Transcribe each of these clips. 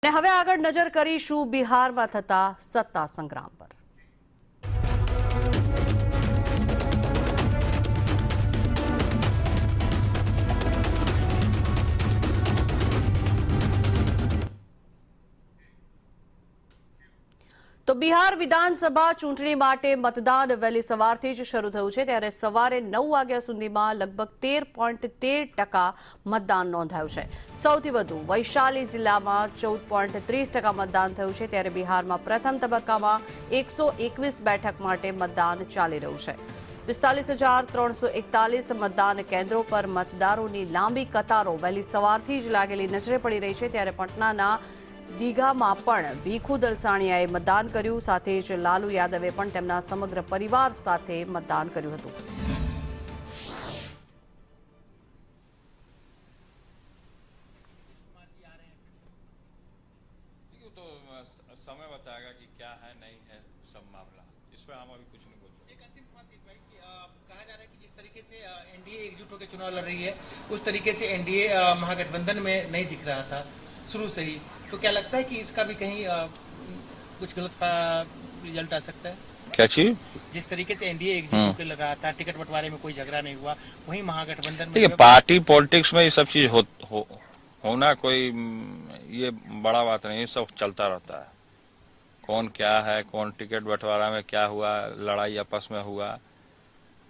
ને હવે આગળ નજર કરીશું બિહારમાં થતા સત્તા સંગ્રામ પર। તો બિહાર વિધાનસભા ચૂંટણી માટે મતદાન વહેલી સવારથી જ શરૂ થયું છે, ત્યારે સવારે 9 વાગ્યા સુધીમાં લગભગ 13.13% મતદાન નોંધાયું છે। સૌથી વધુ વૈશાલી જિલ્લામાં 14.30% મતદાન થયું છે, ત્યારે બિહારમાં પ્રથમ તબક્કામાં 121 બેઠક માટે મતદાન ચાલી રહ્યું છે। 45,341 મતદાન કેન્દ્રો પર મતદારોની લાંબી કતારો વહેલી સવારથી જ લાગેલી નજરે પડી રહી છે, ત્યારે પટનાના દીઘામાં પણ ભીખુ દલસાણીયાએ મતદાન કર્યું, સાથે જ લાલુ યાદવે પણ તેમના સમગ્ર પરિવાર સાથે મતદાન કર્યું હતું। तो समय बताएगा कि क्या है नहीं है सब मामला, इस पर हम अभी कुछ नहीं बोल सकते। एक अंतिम सवाल थी भाई कि कहा जा रहा है कि जिस तरीके से एनडीए एकजुट होकर चुनाव लड़ रही है, उस तरीके से एनडीए महागठबंधन में नहीं दिख रहा था शुरू से ही, तो क्या लगता है कि इसका भी कहीं कुछ गलत रिजल्ट आ सकता है? क्या चीज? जिस तरीके से एनडीए एकजुट होकर लड़ रहा था, टिकट बंटवारे में कोई झगड़ा नहीं हुआ, वहीं महागठबंधन में देखिए पार्टी पॉलिटिक्स में ये सब चीज होना कोई ये बड़ा बात नहीं, सब चलता रहता है। कौन क्या है, कौन टिकट बंटवारा में क्या हुआ, लड़ाई आपस में हुआ,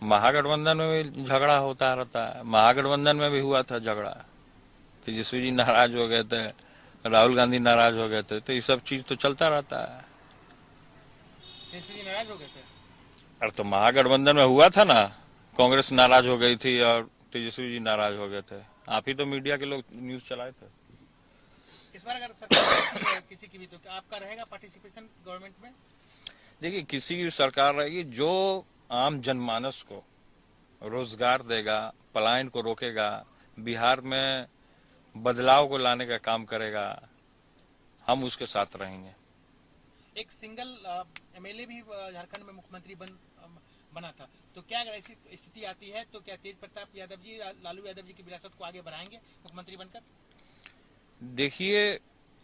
महागठबंधन में भी झगड़ा होता रहता है। महागठबंधन में भी हुआ था झगड़ा, तेजस्वी जी नाराज हो गए थे, राहुल गांधी नाराज हो गए थे, तो ये सब चीज तो चलता रहता है। तेजस्वी जी नाराज हो गए थे? अरे तो महागठबंधन में हुआ था ना, कांग्रेस नाराज हो गई थी और तेजस्वी जी नाराज हो गए थे। आप ही तो मीडिया के लोग न्यूज चलाए थे। इस बार अगर सरकार किसी की भी, तो क्या आपका रहेगा पार्टिसिपेशन गवर्नमेंट में? देखिए किसी की सरकार रहेगी जो आम जनमानस को रोजगार देगा, पलायन को रोकेगा, बिहार में बदलाव को लाने का काम करेगा, हम उसके साथ रहेंगे। एक सिंगल एमएलए भी झारखंड में मुख्यमंत्री बना था, तो क्या अगर ऐसी स्थिति आती है तो क्या तेज प्रताप यादव जी, लालू यादव जी की विरासत को आगे बढ़ाएंगे मुख्यमंत्री बनकर? देखिए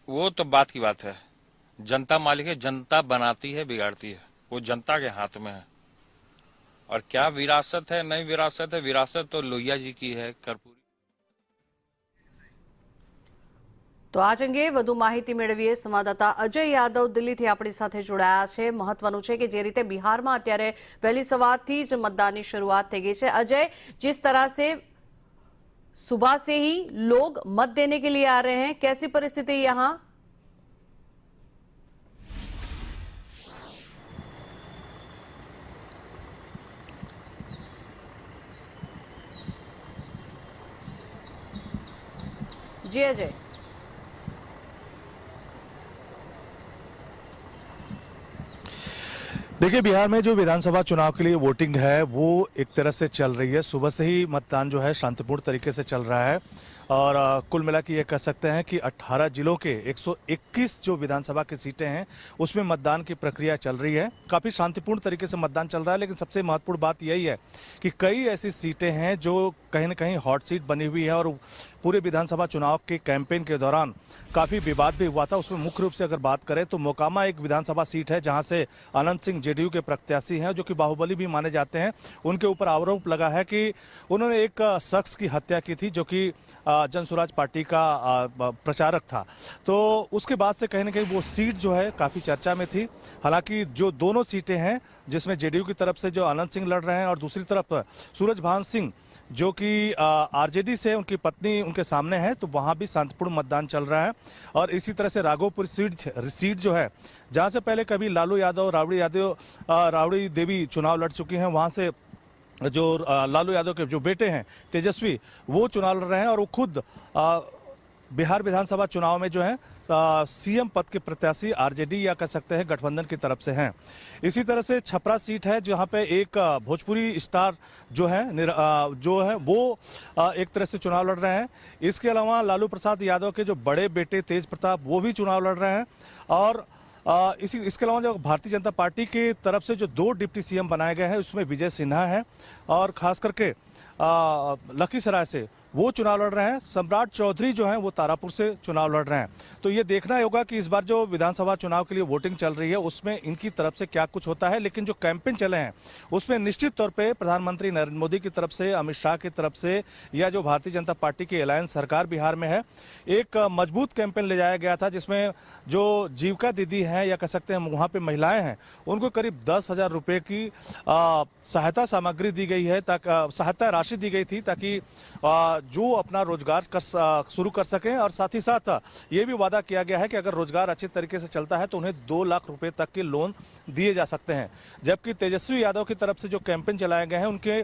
वो तो बात की बात है, जनता मालिक है, जनता बनाती है बिगाड़ती है, वो जनता के हाथ में है। और क्या विरासत है नहीं विरासत है, विरासत तो लोहिया जी की है कर्पूरी। તો આજ અંગે વધુ માહિતી મેળવીએ સંવાદદાતા અજય યાદવ દિલ્હીથી આપણી સાથે જોડાયા છે। મહત્વનું છે કે જે રીતે બિહારમાં અત્યારે વહેલી સવારથી જ મતદાનની શરૂઆત થઈ ગઈ છે। અજય, जिस तरह से सुबह से ही लोग मत देने के लिए आ रहे हैं, कैसी परिस्थिति यहाँ? जी अजय। देखिए बिहार में जो विधानसभा चुनाव के लिए वोटिंग है वो एक तरह से चल रही है। सुबह से ही मतदान जो है शांतिपूर्ण तरीके से चल रहा है और कुल मिला के ये कह सकते हैं कि 18 जिलों के 121 जो विधानसभा की सीटें हैं उसमें मतदान की प्रक्रिया चल रही है। काफ़ी शांतिपूर्ण तरीके से मतदान चल रहा है, लेकिन सबसे महत्वपूर्ण बात यही है कि कई ऐसी सीटें हैं जो कहीं न कहीं हॉट सीट बनी हुई है और पूरे विधानसभा चुनाव के कैंपेन के दौरान काफ़ी विवाद भी हुआ था। उसमें मुख्य रूप से अगर बात करें तो मोकामा एक विधानसभा सीट है जहां से अनंत सिंह जेडीयू के प्रत्याशी हैं जो कि बाहुबली भी माने जाते हैं। उनके ऊपर आरोप लगा है कि उन्होंने एक शख्स की हत्या की थी जो कि जन स्वराज पार्टी का प्रचारक था। तो उसके बाद से कहीं ना कहीं वो सीट जो है काफ़ी चर्चा में थी। हालांकि जो दोनों सीटें हैं जिसमें जेडीयू की तरफ से जो अनंत सिंह लड़ रहे हैं और दूसरी तरफ सूरजभान सिंह जो कि आरजेडी से उनकी पत्नी उनके सामने है, तो वहां भी शांतिपूर्ण मतदान चल रहा है। और इसी तरह से राघोपुर सीट जो है जहां से पहले कभी लालू यादव राबड़ी देवी चुनाव लड़ चुकी हैं, वहां से जो लालू यादव के जो बेटे हैं तेजस्वी वो चुनाव लड़ रहे हैं और वो खुद बिहार विधानसभा चुनाव में जो है सीएम पद के प्रत्याशी आरजेडी या कह सकते हैं गठबंधन की तरफ से हैं। इसी तरह से छपरा सीट है जहां पे एक भोजपुरी स्टार जो है वो एक तरह से चुनाव लड़ रहे हैं। इसके अलावा लालू प्रसाद यादव के जो बड़े बेटे तेज प्रताप वो भी चुनाव लड़ रहे हैं। और इसके अलावा जो भारतीय जनता पार्टी की तरफ से जो 2 डिप्टी सीएम बनाए गए हैं उसमें विजय सिन्हा है और खास करके लखीसराय से वो चुनाव लड़ रहे हैं, सम्राट चौधरी जो हैं वो तारापुर से चुनाव लड़ रहे हैं। तो ये देखना होगा कि इस बार जो विधानसभा चुनाव के लिए वोटिंग चल रही है उसमें इनकी तरफ से क्या कुछ होता है। लेकिन जो कैंपेन चले हैं उसमें निश्चित तौर पे प्रधानमंत्री नरेंद्र मोदी की तरफ से, अमित शाह की तरफ से, या जो भारतीय जनता पार्टी की अलायंस सरकार बिहार में है, एक मजबूत कैंपेन ले जाया गया था, जिसमें जो जीविका दीदी हैं या कह सकते हैं वहाँ पे महिलाएं हैं, उनको करीब 10,000 रुपये की सहायता सामग्री दी गई है, सहायता राशि दी गई थी, ताकि जो अपना रोजगार शुरू कर सकें। और साथ ही साथ ये भी वादा किया गया है कि अगर रोजगार अच्छी तरीके से चलता है तो उन्हें 2 लाख रुपए तक के लोन दिए जा सकते हैं। जबकि तेजस्वी यादव की तरफ से जो कैंपेन चलाए गए हैं, उनके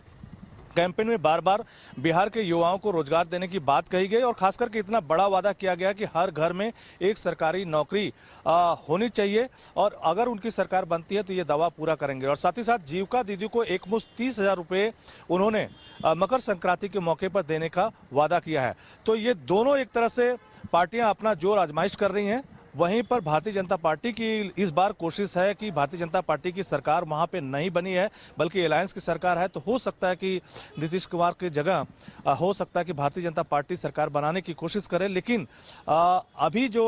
कैंपेन में बार बार बिहार के युवाओं को रोजगार देने की बात कही गई और खास करके इतना बड़ा वादा किया गया कि हर घर में एक सरकारी नौकरी होनी चाहिए, और अगर उनकी सरकार बनती है तो ये दावा पूरा करेंगे। और साथ ही साथ जीविका दीदी को एकमुश्त 30,000 रुपये उन्होंने मकर संक्रांति के मौके पर देने का वादा किया है। तो ये दोनों एक तरह से पार्टियां अपना जोर आजमाइश कर रही हैं। वहीं पर भारतीय जनता पार्टी की इस बार कोशिश है कि भारतीय जनता पार्टी की सरकार वहां पे नहीं बनी है, बल्कि अलायंस की सरकार है। तो हो सकता है कि नीतीश कुमार की जगह हो सकता है कि भारतीय जनता पार्टी सरकार बनाने की कोशिश करे। लेकिन अभी जो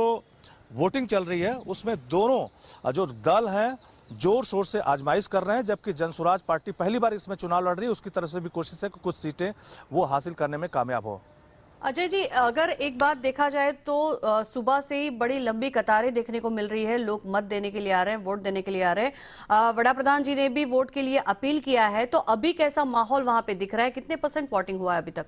वोटिंग चल रही है उसमें दोनों जो दल हैं जोर शोर से आजमाइश कर रहे हैं, जबकि जनसुराज पार्टी पहली बार इसमें चुनाव लड़ रही है। उसकी तरफ से भी कोशिश है कि कुछ सीटें वो हासिल करने में कामयाब हो। अजय जी, अगर एक बात देखा जाए तो सुबह से ही बड़ी लंबी कतारें देखने को मिल रही है। लोग मत देने के लिए आ रहे हैं, वोट देने के लिए आ रहे हैं। वड़ा प्रधान जी ने भी वोट के लिए अपील किया है, तो अभी कैसा माहौल वहां पे दिख रहा है? कितने % वोटिंग हुआ है अभी तक?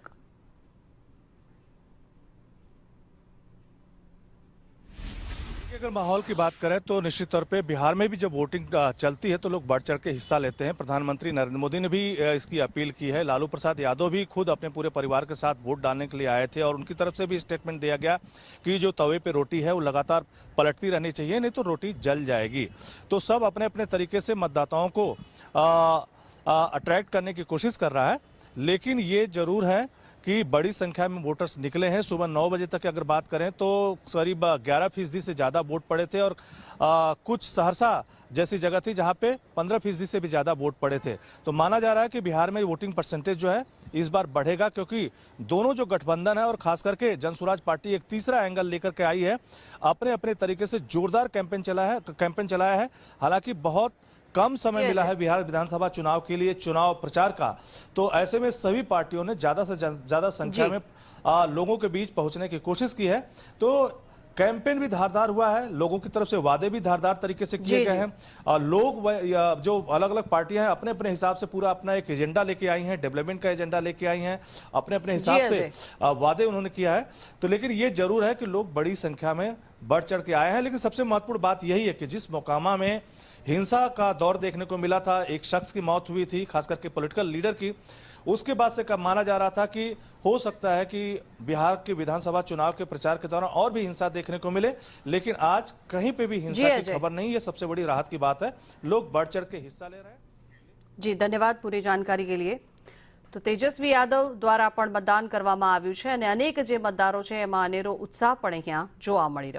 अगर माहौल की बात करें तो निश्चित तौर पे बिहार में भी जब वोटिंग चलती है तो लोग बढ़ चढ़ के हिस्सा लेते हैं। प्रधानमंत्री नरेंद्र मोदी ने भी इसकी अपील की है। लालू प्रसाद यादव भी खुद अपने पूरे परिवार के साथ वोट डालने के लिए आए थे और उनकी तरफ से भी स्टेटमेंट दिया गया कि जो तवे पे रोटी है वो लगातार पलटती रहनी चाहिए, नहीं तो रोटी जल जाएगी। तो सब अपने अपने तरीके से मतदाताओं को अट्रैक्ट करने की कोशिश कर रहा है। लेकिन ये जरूर है कि बड़ी संख्या में वोटर्स निकले हैं। सुबह 9 बजे तक की अगर बात करें तो करीब 11% से ज़्यादा वोट पड़े थे, और कुछ सहरसा जैसी जगह थी जहां पे 15% से भी ज़्यादा वोट पड़े थे। तो माना जा रहा है कि बिहार में वोटिंग परसेंटेज जो है इस बार बढ़ेगा, क्योंकि दोनों जो गठबंधन है और खास करके जनसुराज पार्टी एक तीसरा एंगल लेकर के आई है। अपने अपने तरीके से जोरदार कैंपेन चलाया है। हालांकि बहुत कम समय मिला है बिहार विधानसभा चुनाव के लिए चुनाव प्रचार का, तो ऐसे में सभी पार्टियों ने ज्यादा से ज्यादा संख्या में लोगों के बीच पहुंचने की कोशिश की है। तो कैंपेन भी धारदार हुआ है, लोगों की तरफ से वादे भी धारदार तरीके से किए गए हैं। लोग जो अलग अलग पार्टियां हैं अपने अपने हिसाब से पूरा अपना एक एजेंडा लेके आई हैं, डेवलपमेंट का एजेंडा लेके आई हैं, अपने अपने हिसाब से वादे उन्होंने किया है। तो लेकिन ये जरूर है कि लोग बड़ी संख्या में बढ़ चढ़ के आए हैं। लेकिन सबसे महत्वपूर्ण बात यही है कि जिस मोकामा में हिंसा का दौर देखने को मिला था, एक शख्स की मौत हुई थी, खास करके पॉलिटिकल लीडर की, उसके बाद से माना जा रहा था कि हो सकता है कि बिहार के विधानसभा चुनाव के प्रचार के दौरान और भी हिंसा देखने को मिले। लेकिन आज कहीं पे भी हिंसा की खबर नहीं, ये सबसे बड़ी राहत की बात है। लोग बढ़ चढ़ के हिस्सा ले रहे हैं। जी, धन्यवाद पूरी जानकारी के लिए। तो तेजस्वी यादव द्वारा पण मतदान करवामां આવ્યું છે અને અનેક જે મતદારો છે એમાં અનેરો ઉત્સાહ પણ અહીંયા જોવા મળી રહ્યો